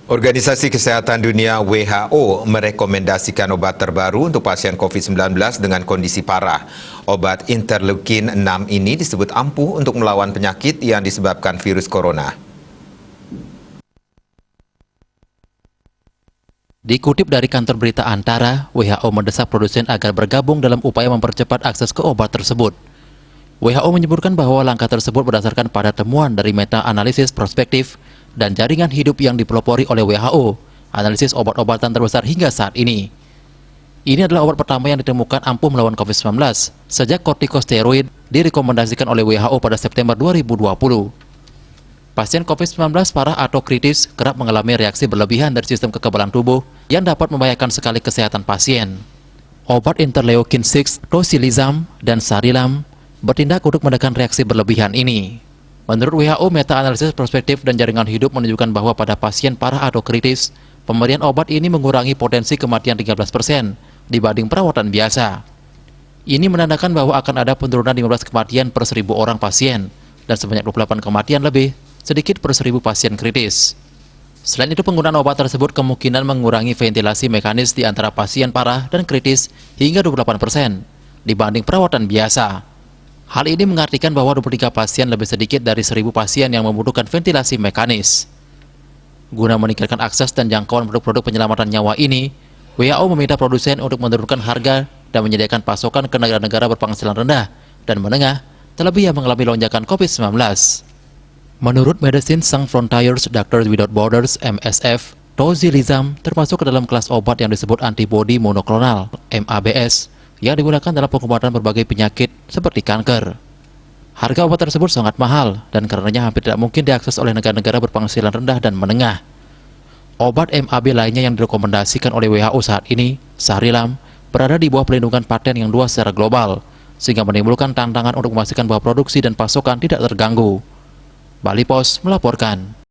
Organisasi Kesehatan Dunia WHO merekomendasikan obat terbaru untuk pasien COVID-19 dengan kondisi parah. Obat interleukin 6 ini disebut ampuh untuk melawan penyakit yang disebabkan virus corona. Dikutip dari kantor berita Antara, WHO mendesak produsen agar bergabung dalam upaya mempercepat akses ke obat tersebut. WHO menyebutkan bahwa langkah tersebut berdasarkan pada temuan dari meta-analisis prospektif dan jaringan hidup yang dipelopori oleh WHO, analisis obat-obatan terbesar hingga saat ini. Ini adalah obat pertama yang ditemukan ampuh melawan COVID-19 sejak kortikosteroid direkomendasikan oleh WHO pada September 2020. Pasien COVID-19 parah atau kritis kerap mengalami reaksi berlebihan dari sistem kekebalan tubuh yang dapat membahayakan sekali kesehatan pasien. Obat interleukin 6, tocilizumab, dan sarilam bertindak untuk menekan reaksi berlebihan ini. Menurut WHO, meta-analisis prospektif dan jaringan hidup menunjukkan bahwa pada pasien parah atau kritis, pemberian obat ini mengurangi potensi kematian 13% dibanding perawatan biasa. Ini menandakan bahwa akan ada penurunan 15 kematian per 1.000 orang pasien dan sebanyak 28 kematian lebih sedikit per 1.000 pasien kritis. Selain itu, penggunaan obat tersebut kemungkinan mengurangi ventilasi mekanis di antara pasien parah dan kritis hingga 28% dibanding perawatan biasa. Hal ini mengartikan bahwa 23 pasien lebih sedikit dari 1.000 pasien yang membutuhkan ventilasi mekanis. Guna meningkatkan akses dan jangkauan produk-produk penyelamatan nyawa ini, WHO meminta produsen untuk menurunkan harga dan menyediakan pasokan ke negara-negara berpenghasilan rendah dan menengah, terlebih yang mengalami lonjakan COVID-19. Menurut Medicine Sans Frontiers Doctors Without Borders (MSF), tocilizumab termasuk ke dalam kelas obat yang disebut antibodi monoklonal (MABS) yang digunakan dalam pengobatan berbagai penyakit seperti kanker. Harga obat tersebut sangat mahal dan karenanya hampir tidak mungkin diakses oleh negara-negara berpenghasilan rendah dan menengah. Obat MAB lainnya yang direkomendasikan oleh WHO saat ini, sarilam, berada di bawah pelindungan paten yang luas secara global, sehingga menimbulkan tantangan untuk memastikan bahwa produksi dan pasokan tidak terganggu. Bali Post melaporkan.